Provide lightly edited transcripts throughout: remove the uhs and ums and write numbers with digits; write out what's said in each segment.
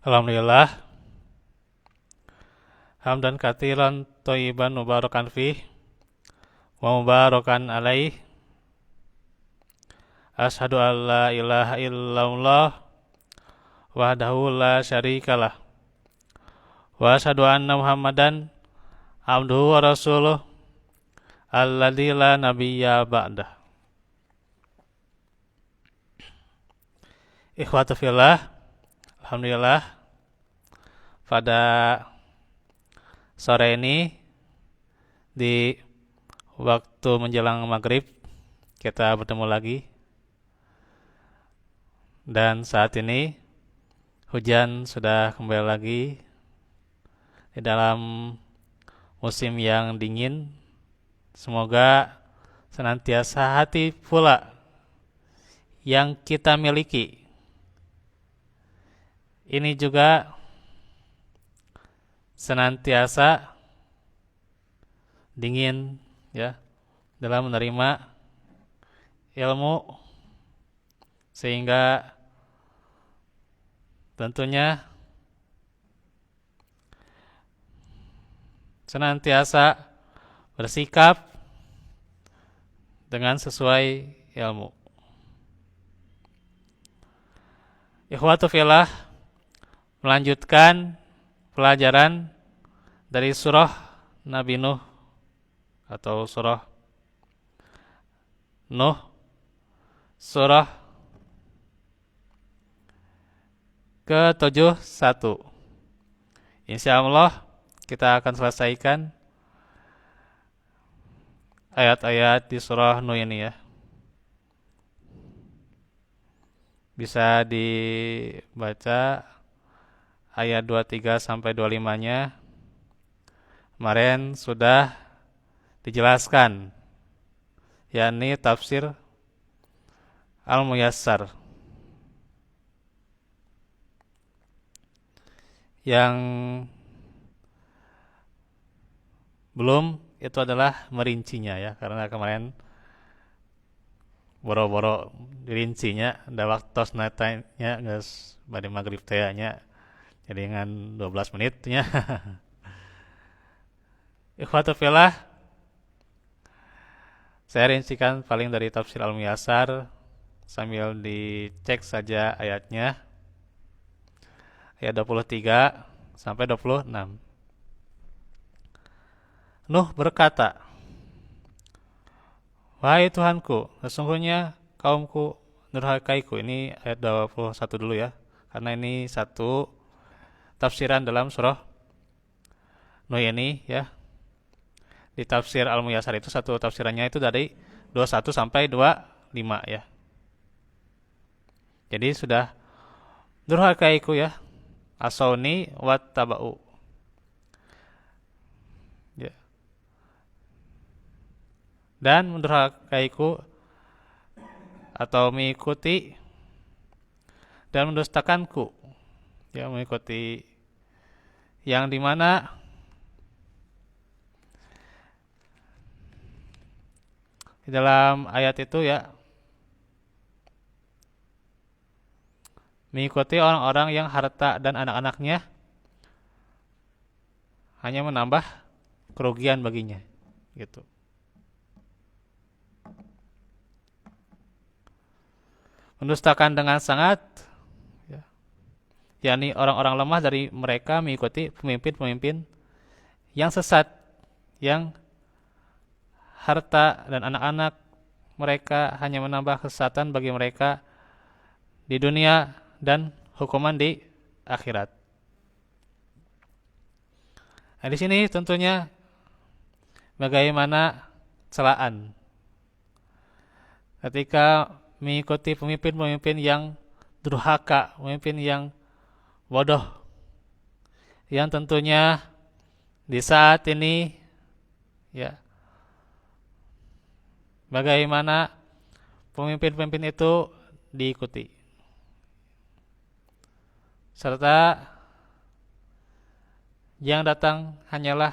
Alhamdulillah, hamdan katsiran thayyiban mubarakan fih wa mubarakan alaih. Asyhadu an la ilaha illallah wahdahu la syarikalah wa asyhadu anna Muhammadan abduhu wa rasuluh alladzi la nabiyya ba'dah. Ikhwatu fillah, alhamdulillah pada sore ini di waktu menjelang maghrib kita bertemu lagi, dan saat ini hujan sudah kembali lagi di dalam musim yang dingin. Semoga senantiasa hati pula yang kita miliki ini juga senantiasa dingin ya dalam menerima ilmu, sehingga tentunya senantiasa bersikap dengan sesuai ilmu. Ikhwatu fillah, melanjutkan pelajaran dari surah Nabi Nuh atau surah Nuh, surah ke-71. Insyaallah kita akan selesaikan ayat-ayat di surah Nuh ini ya. Bisa dibaca ayat 23 sampai 25-nya. Kemarin sudah dijelaskan, yakni tafsir Al-Muyassar. Yang belum itu adalah merincinya ya, karena kemarin boro-boro dirincinya da waktu natanya geus bade magrib teh nya, jadi dengan 12 menitnya. Ikhwatu fillah, saya rincikan paling dari tafsir Al-Muyassar sambil dicek saja ayatnya. Ayat 23 sampai 26. Nuh berkata, "Wahai Tuhanku, sesungguhnya kaumku durhakaiku." Ini ayat 21 dulu ya, karena ini satu tafsiran dalam surah Nuh ini ya. Di tafsir Al-Muyassar itu satu tafsirannya itu dari 21 sampai 25 ya. Jadi sudah durhakaiku ya, asawni wattaba'u ya. Dan mendurhakaiku atau mengikuti dan mendustakanku ya, mengikuti yang dimana di dalam ayat itu ya, mengikuti orang-orang yang harta dan anak-anaknya hanya menambah kerugian baginya gitu. Mendustakan dengan sangat ya, yakni orang-orang lemah dari mereka mengikuti pemimpin-pemimpin yang sesat, yang harta dan anak-anak mereka hanya menambah kesesatan bagi mereka di dunia dan hukuman di akhirat. Nah, di sini tentunya bagaimana celaan ketika mengikuti pemimpin-pemimpin yang durhaka, pemimpin yang bodoh, yang tentunya di saat ini ya, bagaimana pemimpin-pemimpin itu diikuti, serta yang datang hanyalah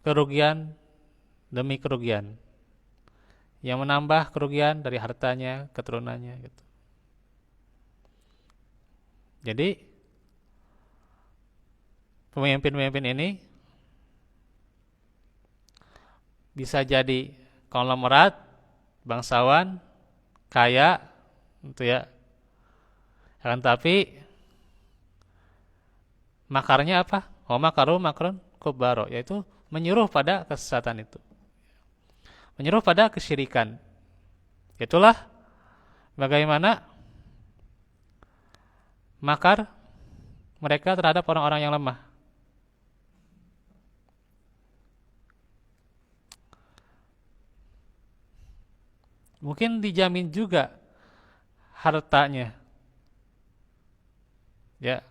kerugian demi kerugian, yang menambah kerugian dari hartanya, keturunannya gitu. Jadi pemimpin-pemimpin ini bisa jadi konglomerat, bangsawan, kaya, gitu ya. Akan tapi makarnya apa? Oh, makaru makrun kubaro, yaitu menyuruh pada kesesatan itu, menyuruh pada kesyirikan. Itulah bagaimana makar mereka terhadap orang-orang yang lemah. Mungkin dijamin juga hartanya, ya,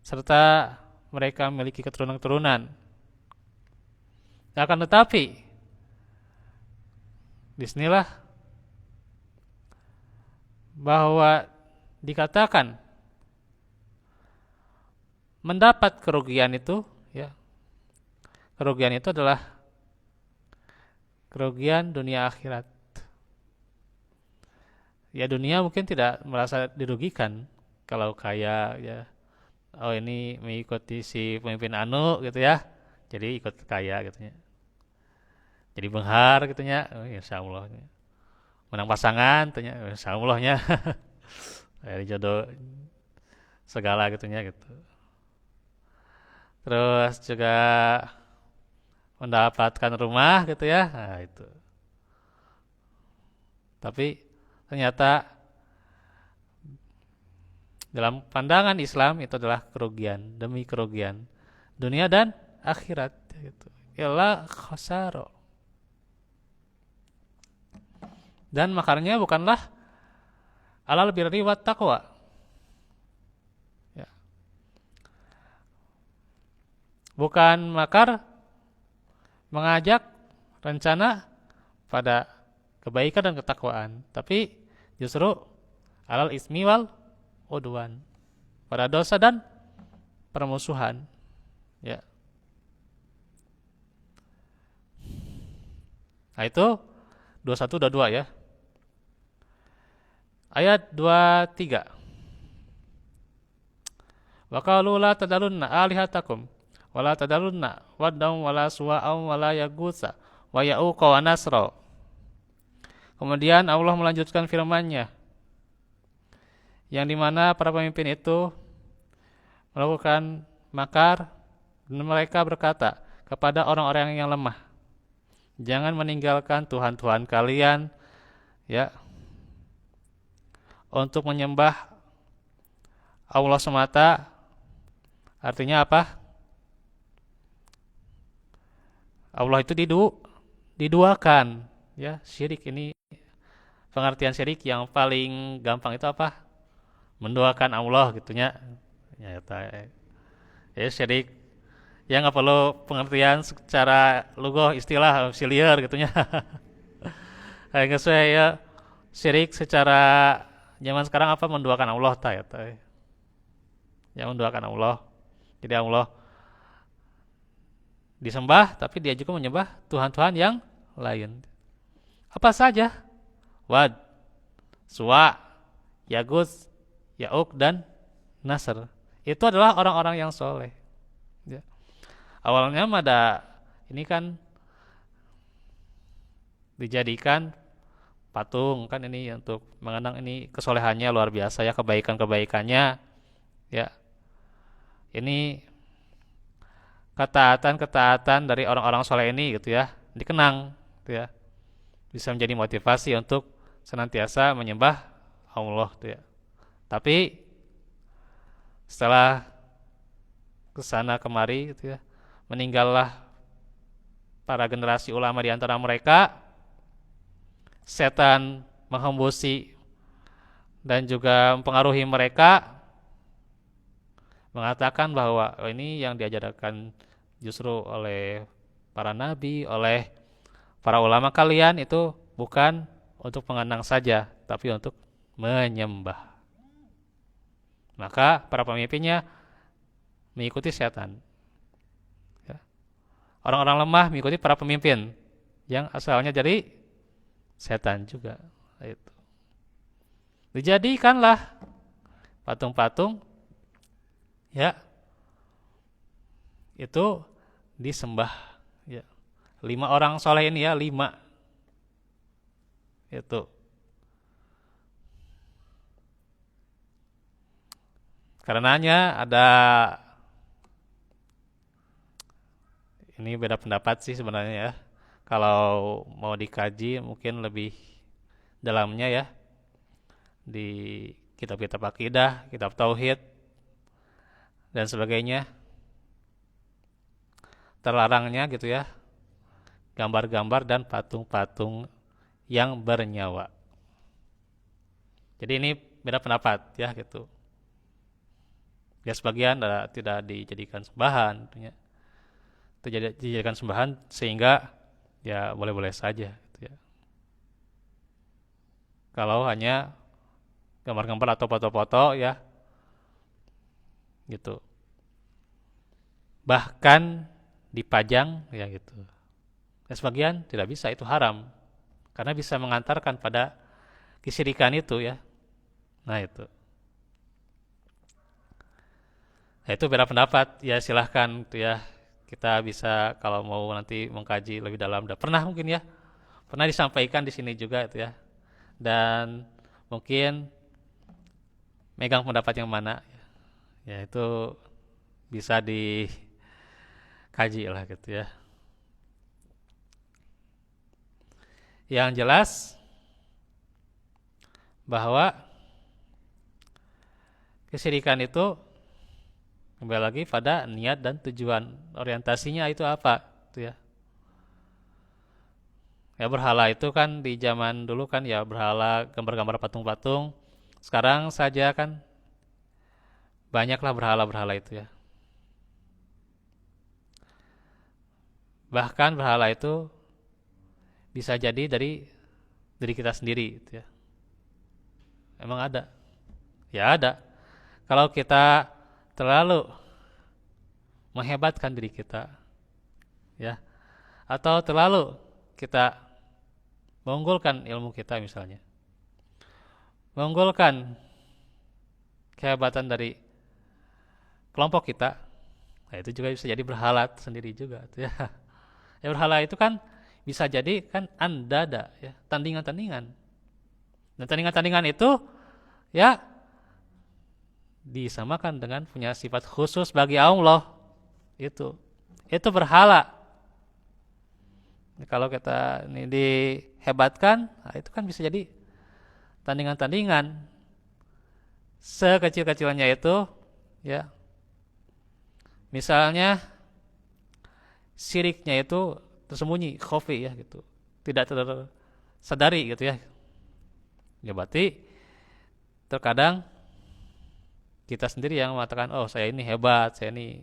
serta mereka memiliki keturunan-keturunan. Akan tetapi, disinilah bahwa dikatakan mendapat kerugian itu, ya, kerugian itu adalah kerugian dunia akhirat. Ya, dunia mungkin tidak merasa dirugikan kalau kaya, ya. Oh, ini mengikuti si pemimpin anu gitu ya, jadi ikut kaya gitu ya. Jadi benghar gitu ya, oh, insya Allah. Menang pasangan, tanya, insya Allahnya. Dari jodoh segala gitu ya gitu. Terus juga mendapatkan rumah gitu ya, nah itu. Tapi ternyata dalam pandangan Islam itu adalah kerugian demi kerugian dunia dan akhirat gitu. Ialah khosaro. Dan makarnya bukanlah alal birri wat taqwa. Ya. Bukan makar mengajak rencana pada kebaikan dan ketakwaan, tapi justru alal ismi wal udwan, pada dosa dan permusuhan. Ya. Nah itu 21 22 ya. Ayat 23. Wa qalu la tadalunna alihatakum wa la tadalunna waddam wa la suwa'am wa la yaghutsa wa ya'uqa wa nasra. Kemudian Allah melanjutkan firman-Nya yang dimana para pemimpin itu melakukan makar dan mereka berkata kepada orang-orang yang lemah, jangan meninggalkan Tuhan-Tuhan kalian, ya, untuk menyembah Allah semata. Artinya apa? Allah itu diduakan, ya. Syirik ini, pengertian syirik yang paling gampang itu apa? Menduakan Allah gitunya. Ya, ya syirik ya nggak perlu pengertian secara lugoh istilah auxiliar gitunya. Kayak saya ya, syirik secara zaman sekarang apa? Menduakan Allah ya, ya menduakan Allah. Jadi Allah disembah, tapi dia juga menyembah Tuhan-Tuhan yang lain. Apa saja? Wad, Suwa, Yagus, Ya'uk, dan Nasr. Itu adalah orang-orang yang soleh. Ya. Awalnya ada ini kan dijadikan patung kan ini untuk mengenang ini kesolehannya luar biasa ya, kebaikan-kebaikannya ya. Ini ketaatan-ketaatan dari orang-orang soleh ini gitu ya, dikenang gitu ya. Bisa menjadi motivasi untuk senantiasa menyembah Allah gitu ya. Tapi setelah kesana kemari gitu ya, meninggallah para generasi ulama di antara mereka, setan menghembusi dan juga mempengaruhi mereka, mengatakan bahwa ini yang diajarkan justru oleh para nabi, oleh para ulama kalian itu bukan untuk mengenang saja, tapi untuk menyembah. Maka para pemimpinnya mengikuti setan. Ya. Orang-orang lemah mengikuti para pemimpin yang asalnya dari setan juga. Itu. Dijadikanlah patung-patung ya itu disembah ya. 5 orang soleh ini ya, 5 itu. Karenanya ada ini beda pendapat sih sebenarnya ya. Kalau mau dikaji mungkin lebih dalamnya ya di kitab-kitab akidah, kitab tauhid dan sebagainya. Terlarangnya gitu ya, gambar-gambar dan patung-patung yang bernyawa. Jadi ini beda pendapat ya gitu. Ya sebagian tidak dijadikan sembahan, tentunya. Dijadikan sembahan sehingga ya boleh-boleh saja gitu ya. Kalau hanya gambar-gambar atau foto-foto ya gitu. Bahkan dipajang ya gitu. Ya sebagian tidak bisa, itu haram karena bisa mengantarkan pada kesyirikan itu ya. Nah itu. Nah, itu beda pendapat ya, silahkan tuh ya, kita bisa kalau mau nanti mengkaji lebih dalam. Udah pernah mungkin ya, pernah disampaikan di sini juga itu ya. Dan mungkin megang pendapat yang mana ya itu bisa dikaji lah gitu ya. Yang jelas bahwa kesyirikan itu kembali lagi pada niat dan tujuan, orientasinya itu apa itu ya. Ya berhala itu kan di zaman dulu kan ya berhala gambar-gambar patung-patung. Sekarang saja kan banyaklah berhala-berhala itu ya. Bahkan berhala itu bisa jadi dari kita sendiri gitu ya. Emang ada? Ya ada. Kalau kita terlalu menghebatkan diri kita ya, atau terlalu kita mengunggulkan ilmu kita misalnya, mengunggulkan kehebatan dari kelompok kita, nah itu juga bisa jadi berhala sendiri juga ya. Ya berhala itu kan bisa jadi kan andada ya, tandingan-tandingan. Dan tandingan-tandingan itu ya disamakan dengan punya sifat khusus bagi Allah. Itu berhala. Kalau kita ini dihebatkan, nah itu kan bisa jadi tandingan-tandingan. Sekecil-kecilnya itu ya. Misalnya syiriknya itu tersembunyi, khafi ya gitu. Tidak tersadari gitu ya. Ya berarti terkadang kita sendiri yang mengatakan, oh saya ini hebat, saya ini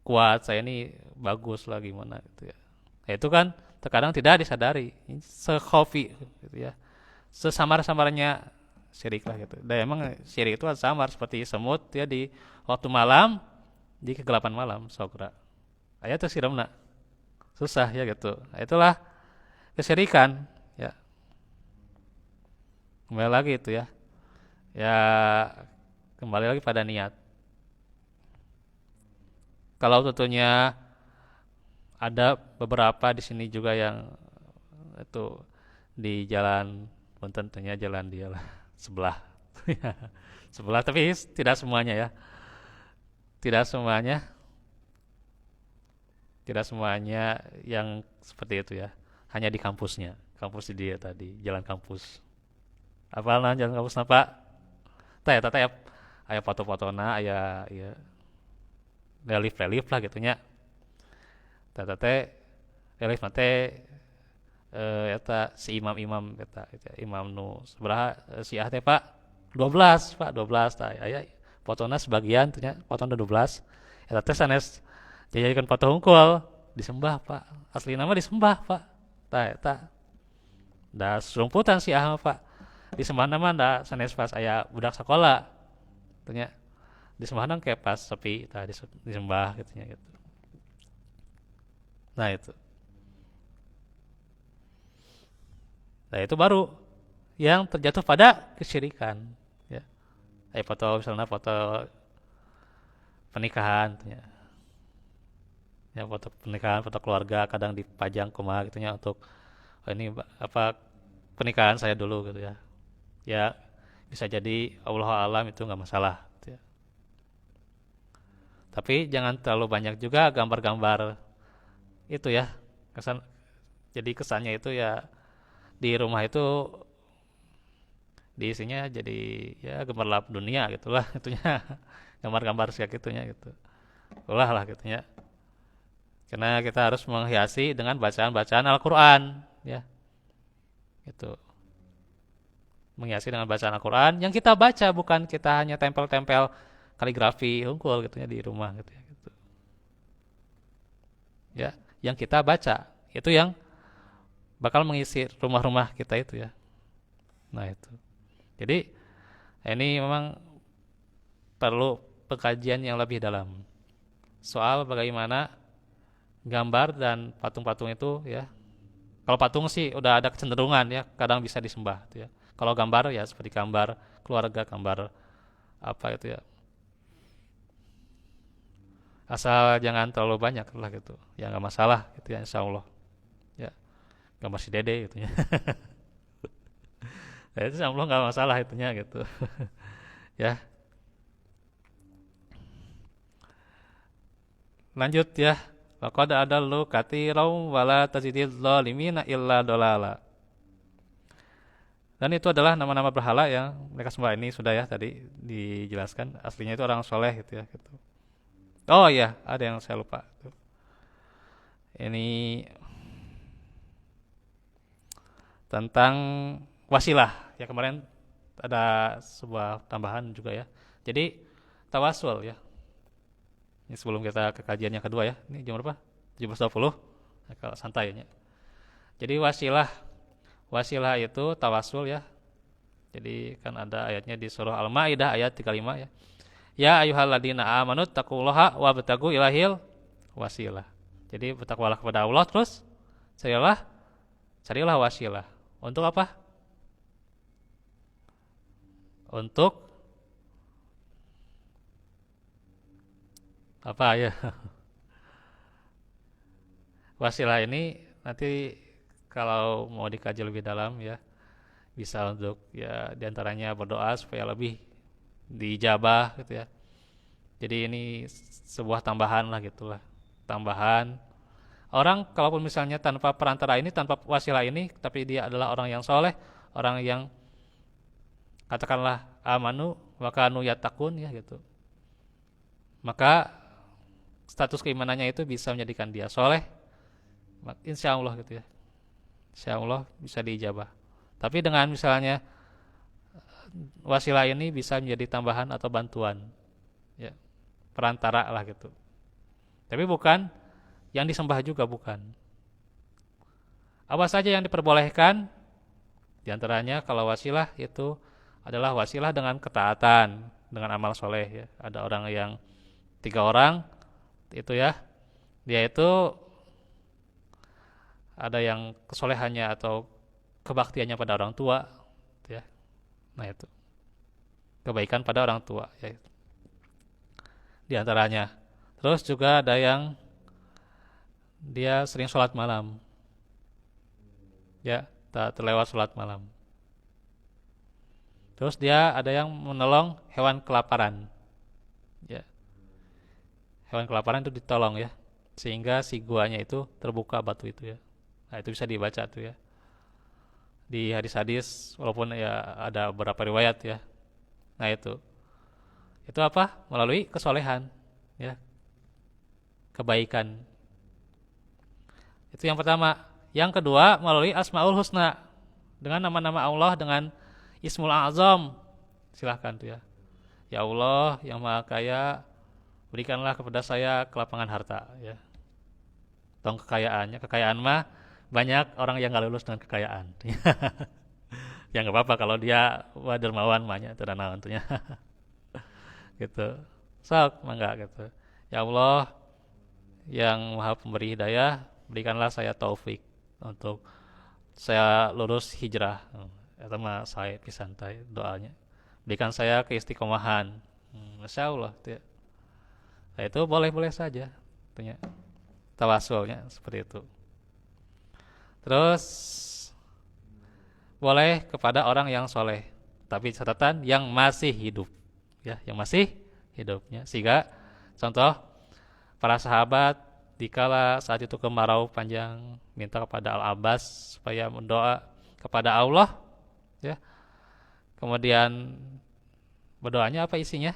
kuat, saya ini bagus lah gimana gitu ya. Ya itu kan terkadang tidak disadari, sekhofi gitu ya, sesamar-samarnya syirik lah gitu. Dan emang syirik itu samar seperti semut ya di waktu malam, di kegelapan malam, sokra. Ayat itu siramna, susah ya gitu. Nah, itulah kesyirikan ya. Kembali lagi itu ya, ya kembali lagi pada niat. Kalau tentunya ada beberapa di sini juga yang itu di jalan, pun tentunya jalan dia lah sebelah, sebelah tapi tidak semuanya ya, tidak semuanya, tidak semuanya yang seperti itu ya, hanya di kampusnya, kampus di dia tadi, jalan kampus. Apa nah jalan kampus napa? Taya taya, ayah foto-fotona, ayah ya relief lah gitunya. Tete relief nate eta si imam-imam eta imam nu sabaraha si teh Pak 12 Pak 12 tah aya fotona sebagian teh nya fotona 12 eta teh sanes dijadikan foto hungkul disembah Pak, asli nama disembah Pak, tah eta da serumputan si Pak disembah nama da sanes pas aya budak sekolah teh nya disembah nang kayak pas sepi tah disembah gitu nya gitu. Nah itu. Nah itu baru yang terjatuh pada kesyirikan. Ya. foto misalnya foto pernikahan gitu ya, foto pernikahan, foto keluarga kadang dipajang kumaha gitu ya untuk oh ini apa pernikahan saya dulu gitu ya. Ya bisa jadi Allah alam itu nggak masalah gitu ya. Tapi jangan terlalu banyak juga gambar-gambar itu ya. Kesan jadi kesannya itu ya di rumah itu diisinya jadi ya gemerlap dunia gitulah itunya. Gambar-gambar kayak gitunya gitu. Ulah lah gitunya. Karena kita harus menghiasi dengan bacaan-bacaan Al-Qur'an ya. Itu menghiasi dengan bacaan Al-Quran yang kita baca, bukan kita hanya tempel-tempel kaligrafi unggul gitu ya di rumah gitu ya, gitu. Ya, yang kita baca itu yang bakal mengisi rumah-rumah kita itu ya. Nah itu. Jadi ini memang perlu pengkajian yang lebih dalam soal bagaimana gambar dan patung-patung itu ya. Kalau patung sih udah ada kecenderungan ya, kadang bisa disembah gitu ya. Kalau gambar ya seperti gambar keluarga, gambar apa itu ya. Asal jangan terlalu banyak lah gitu. Ya nggak masalah gitu ya insya Allah. Ya, gambar si dede gitu ya. Nah, itu insya Allah nggak masalah itunya gitu. Ya, lanjut ya. Laqad adallu katsiran wala tazidil zalimina illa dolala. Dan itu adalah nama-nama berhala yang mereka sembah, ini sudah ya tadi dijelaskan. Aslinya itu orang soleh gitu ya. Gitu. Oh iya, ada yang saya lupa. Ini tentang wasilah. Ya kemarin ada sebuah tambahan juga ya. Jadi tawasul ya. Ini sebelum kita ke kajian yang kedua ya. Ini jam berapa? 17.20. Nah, kalau santai ya. Jadi wasilah. Wasilah itu tawasul ya. Jadi kan ada ayatnya di surah Al-Maidah ayat 35 ya. Ya ayyuhalladzina amanu taqullaha wabtagu ilahil wasilah. Jadi bertakwalah kepada Allah, terus carilah wasilah. Untuk apa? Untuk apa ya? Wasilah ini nanti kalau mau dikaji lebih dalam ya, bisa untuk ya diantaranya berdoa supaya lebih dijabah gitu ya. Jadi ini sebuah tambahan lah gitulah. Tambahan. Orang kalaupun misalnya tanpa perantara ini, tanpa wasilah ini, tapi dia adalah orang yang soleh, orang yang katakanlah amanu wa kanu yattaqun ya gitu. Maka status keimanannya itu bisa menjadikan dia soleh, insya Allah gitu ya. Insya Allah bisa diijabah. Tapi dengan misalnya wasilah ini bisa menjadi tambahan atau bantuan, ya, perantara lah gitu. Tapi bukan yang disembah juga, bukan. Apa saja yang diperbolehkan? Di antaranya kalau wasilah itu adalah wasilah dengan ketaatan, dengan amal soleh ya. Ada orang yang 3 orang itu ya, dia itu ada yang kesolehannya atau kebaktiannya pada orang tua ya. Nah itu kebaikan pada orang tua ya, di antaranya. Terus juga ada yang dia sering sholat malam ya, tak terlewat sholat malam. Terus dia ada yang menolong hewan kelaparan ya, hewan kelaparan itu ditolong ya, sehingga si guanya itu terbuka batu itu ya. Nah itu bisa dibaca tuh ya di hadis-hadis, walaupun ya ada beberapa riwayat ya. Nah itu apa? Melalui kesolehan ya, kebaikan. Itu yang pertama. Yang kedua melalui Asmaul Husna, dengan nama-nama Allah, dengan Ismul Azam. Silahkan tuh ya. Ya Allah yang Maha Kaya, berikanlah kepada saya kelapangan harta ya. Tong kekayaannya, kekayaan mah banyak orang yang gak lulus dengan kekayaan. Ya nggak apa-apa kalau dia dermawan mahnya itu dan tentunya. Gitu. Sok mangga gitu. Ya Allah yang Maha Pemberi hidayah, berikanlah saya taufik untuk saya lulus hijrah. Itu mah saya pisantai doanya. berikan saya keistiqomahan. Masya Allah ya. Nah, itu boleh-boleh saja tentunya tawasulnya seperti itu. Terus boleh kepada orang yang soleh, tapi catatan yang masih hidup, ya, yang masih hidupnya. Sehingga contoh para sahabat dikala saat itu kemarau panjang minta kepada Al-Abbas supaya mendoa kepada Allah, ya. Kemudian berdoanya apa isinya?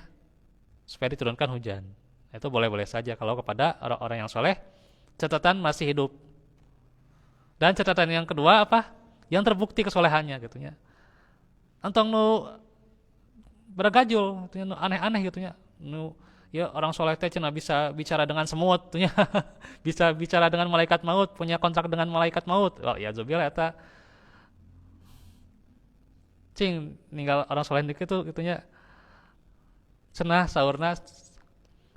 Supaya diturunkan hujan. Itu boleh-boleh saja kalau kepada orang-orang yang soleh, catatan masih hidup. Dan catatan yang kedua apa? Yang terbukti kesolehannya gitunya. Antong nu bergajul, gitunya, nu aneh-aneh gitunya. Nu ya orang soleh teh cenah bisa bicara dengan semut, gitunya. Bisa bicara dengan malaikat maut, punya kontrak dengan malaikat maut. Oh ya zubil eta. Cing ninggal orang soleh dikit tuh gitunya. Cenah saurna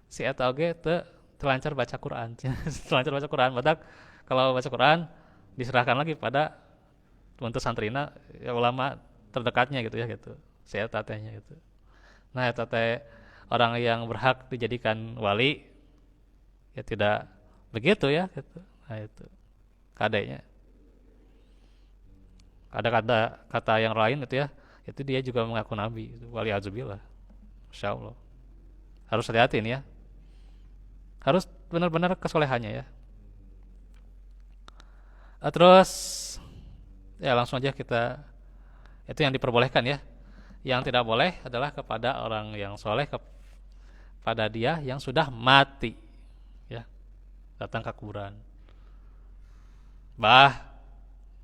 si eta oge teu terlancar baca Quran. Terlancar baca Quran, badak kalau baca Quran diserahkan lagi pada untuk santrina ya, ulama terdekatnya gitu ya gitu. Si eta tehnya gitu. Nah, eta teh orang yang berhak dijadikan wali ya tidak begitu ya gitu. Nah, itu kadenya. Ada kata yang lain itu ya, itu dia juga mengaku nabi, itu wali azubillah. Masya Allah. Harus hati-hati ini ya. Harus benar-benar kesolehannya ya. Terus ya langsung aja kita, itu yang diperbolehkan ya. Yang tidak boleh adalah kepada orang yang soleh, kepada dia yang sudah mati ya, datang ke kuburan, bah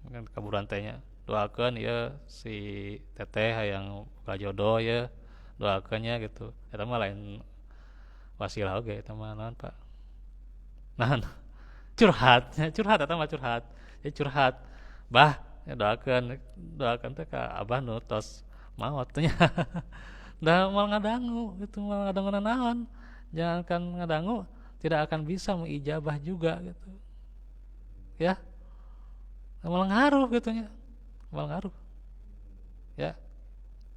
kan kuburan tehnya doakan ya si teteh yang buka jodoh ya, doakannya gitu. Eta mah lain wasilah oge, eta mah naon Pak, naon curhat eta mah curhat ya, curhat bah ya doakan teh ka abah nu tos maot nya. Dah mal ngadangu gitu, mal ngadangu naon, jangankan ngadangu, tidak akan bisa mengijabah juga gitu ya, mal ngaruh gitunya, mal ngaruh ya.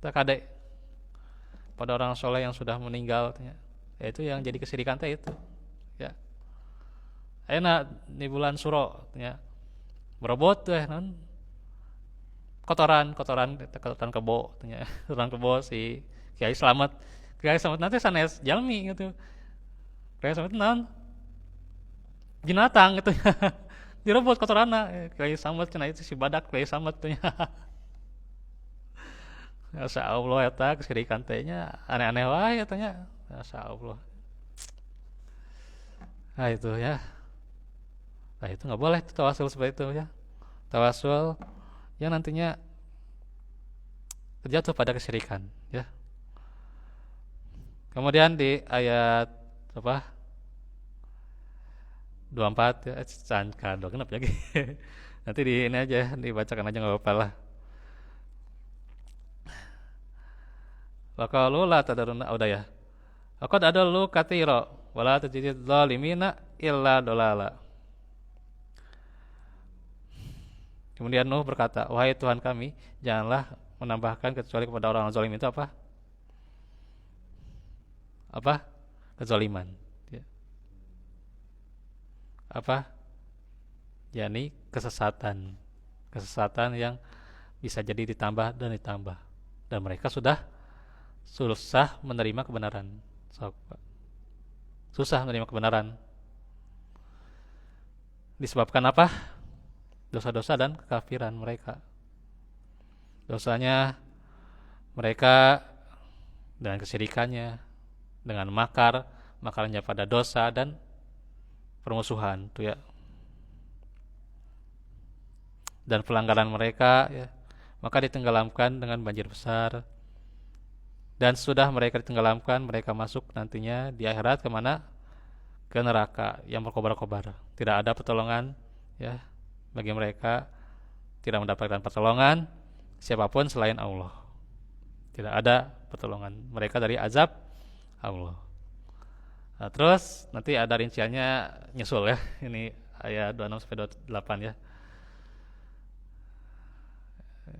Tak kade pada orang soleh yang sudah meninggal ya, itu yang jadi kesirikan teh itu ya. Enak di bulan Suro ya, berobot teh non kotoran kebo ya. Kotoran kebo si Kiai Slamet nanti sanes jalmi gitu. Kiai Slamet non binatang gitu ya. Direbut kotoranna. Kiai Slamet cenah itu si badak Kiai Slamet tuh ya. Masya Allah eta kesirikan teh nya aneh-aneh wae tanya. Masya Allah. Nah itu ya. Nah itu nggak boleh tawasul seperti itu ya. Tawasul yang nantinya terjatuh pada kesyirikan ya. Kemudian di ayat apa 24 ya, kado kenapa lagi. Nanti di ini aja dibacakan aja nggak apa-apa lah. Waqalu la tadaruna udah ya. Laqad adallu katsira wala tajidid zalimina illa dolala. Kemudian Nuh berkata, wahai Tuhan kami, janganlah menambahkan kecuali kepada orang zalim itu apa? Apa? Kezaliman. Ya. Apa? Yani kesesatan. Kesesatan yang bisa jadi ditambah dan ditambah. Dan mereka sudah susah menerima kebenaran. Susah menerima kebenaran. Disebabkan apa? Dosa-dosa dan kekafiran mereka. Dosanya mereka dengan kesyirikannya, dengan makarnya pada dosa dan permusuhan tuh ya. Dan pelanggaran mereka ya, maka ditenggelamkan dengan banjir besar. Dan sudah mereka ditenggelamkan, mereka masuk nantinya di akhirat kemana? Ke neraka yang berkobar-kobar. Tidak ada pertolongan ya bagi mereka, tidak mendapatkan pertolongan siapapun selain Allah. Tidak ada pertolongan mereka dari azab Allah. Nah, terus nanti ada rinciannya nyusul ya. Ini ayat 26 sampai 28 ya.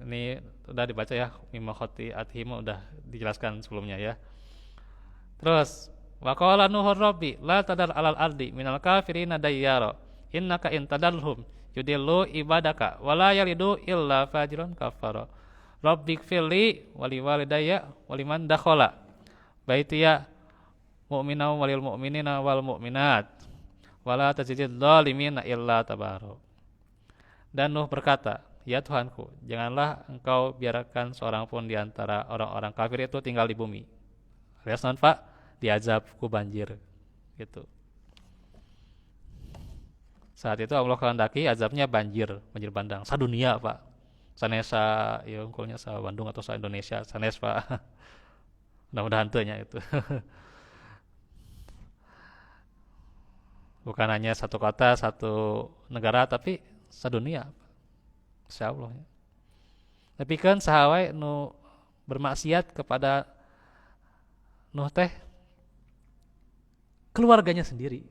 Ini udah dibaca ya, mimma khati'atihim udah dijelaskan sebelumnya ya. Terus wa qala nuhur rabbi la tadar alal ardi minal kafirina dayyara innaka in tadalhum yudillu ibadaka wala yalidu illa fajiran kafara rabbik firli wali walidayya waliman dakhala baitiya mu'mina walil mu'minina wal mu'minat wala tazidid zalimina illa tabaro. Dan Nuh berkata, ya Tuhanku, janganlah engkau biarkan seorang pun di antara orang-orang kafir itu tinggal di bumi. Alias non Pak, diazab ku banjir gitu. Saat itu Allah kehendaki azabnya banjir bandang sadunia Pak. Sanesa ya unggulnya sa Bandung atau sa Indonesia, sanes Pak. Mudah-mudahan teunya itu. Bukan hanya satu kota, satu negara, tapi sadunia. Insyaallah ya. Tapi kan sahawai nu bermaksiat kepada Nuh teh keluarganya sendiri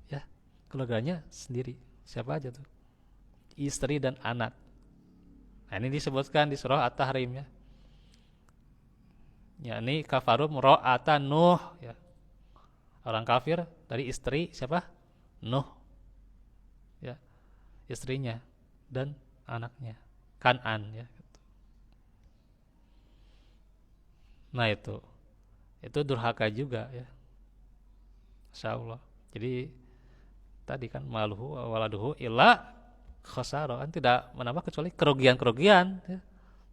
ya, keluarganya sendiri. Siapa aja tuh? Istri dan anak. Nah, ini disebutkan di surah At-Tahrim ya. Yakni kafarum ra'ata Nuh ya. Orang kafir dari istri siapa? Nuh. Ya. Istrinya dan anaknya. Kan'an ya. Nah, itu durhaka juga ya. Insyaallah. Jadi tadi kan maluhu waladuhu illa khasara, kan tidak menambah kecuali kerugian-kerugian ya.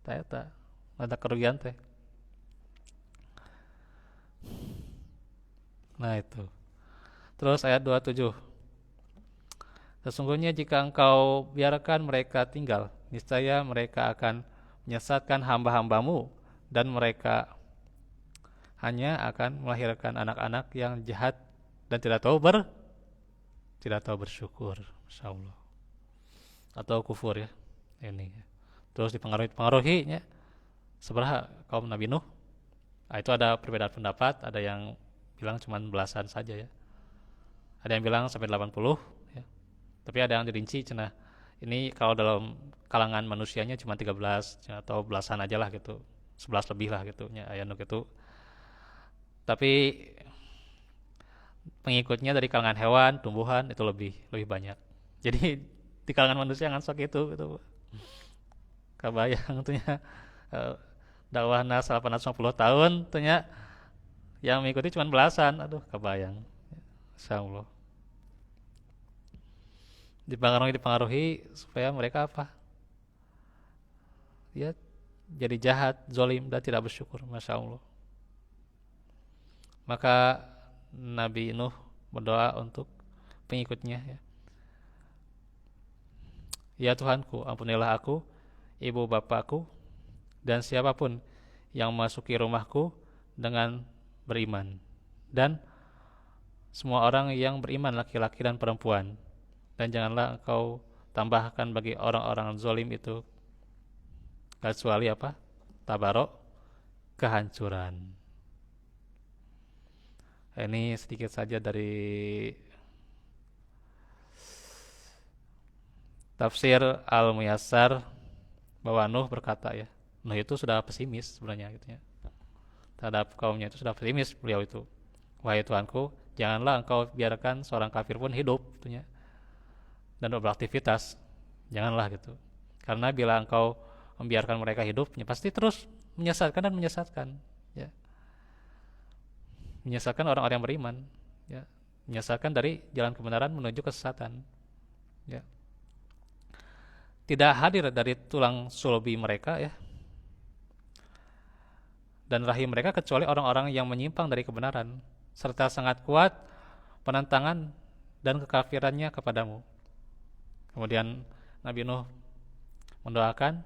Eta ada kerugian teh. Nah, itu. Terus ayat 27. Sesungguhnya jika engkau biarkan mereka tinggal, niscaya mereka akan menyesatkan hamba-hambamu dan mereka hanya akan melahirkan anak-anak yang jahat dan tidak tahu bersyukur, insyaallah. Atau kufur ya. Ini. Terus dipengaruhinya seberapa kaum Nabi Nuh? Nah, itu ada perbedaan pendapat, ada yang bilang cuma belasan saja ya. Ada yang bilang sampai 80 ya. Tapi ada yang dirinci cenah. Ini kalau dalam kalangan manusianya cuma 13 atau belasan aja lah gitu. 11 lebih lah gitu ya aya nu kitu. Tapi pengikutnya dari kalangan hewan, tumbuhan itu lebih banyak. Jadi di kalangan manusia ngan sok itu gitu. Kabayang tuh nya dakwahna 850 tahun tuh nya yang mengikuti cuma belasan. Aduh, kabayang. Insyaallah. Dipengaruhi supaya mereka apa? Ya jadi jahat, zalim dan tidak bersyukur, masyaallah. Maka Nabi Nuh berdoa untuk pengikutnya ya. Ya Tuhanku, ampunilah aku, ibu bapakku, dan siapapun yang memasuki rumahku dengan beriman, dan semua orang yang beriman laki-laki dan perempuan. Dan janganlah engkau tambahkan bagi orang-orang zalim itu kecuali apa? Tabarok, kehancuran. Ini sedikit saja dari tafsir Al-Muyassar bahwa Nuh berkata ya. Nuh itu sudah pesimis sebenarnya gitu ya. Terhadap kaumnya itu sudah pesimis beliau itu. Wahai Tuhanku, janganlah engkau biarkan seorang kafir pun hidup gitu ya. Dan beraktivitas. Janganlah gitu. Karena bila engkau membiarkan mereka hidup, ya pasti terus menyesatkan dan menyesatkan ya. Menyesatkan orang-orang yang beriman ya. Menyesatkan dari jalan kebenaran menuju kesesatan ya. Tidak hadir dari tulang sulbi mereka ya dan rahim mereka kecuali orang-orang yang menyimpang dari kebenaran serta sangat kuat penentangan dan kekafirannya kepadamu. Kemudian Nabi Nuh mendoakan,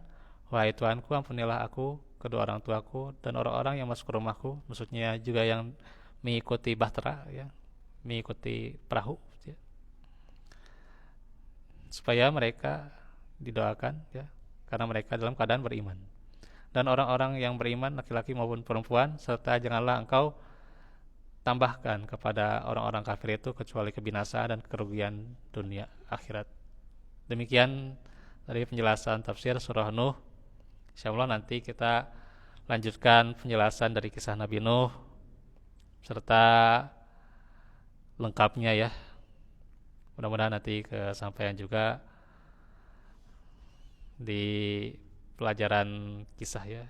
wahai Tuhanku, ampunilah aku, kedua orang tuaku, dan orang-orang yang masuk ke rumahku, maksudnya juga yang mengikuti bahtera ya, mengikuti perahu ya. Supaya mereka didoakan ya, karena mereka dalam keadaan beriman. Dan orang-orang yang beriman laki-laki maupun perempuan, serta janganlah engkau tambahkan kepada orang-orang kafir itu kecuali kebinasaan dan kerugian dunia akhirat. Demikian dari penjelasan tafsir surah Nuh Insyaallah nanti kita lanjutkan penjelasan dari kisah Nabi Nuh serta lengkapnya ya. Mudah-mudahan nanti kesampaian juga di pelajaran kisah ya.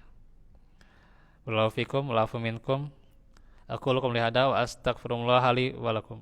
Wallahu fikum, wallahu minkum. Aku lakum lihada wa astaghfirullah li wa lakum.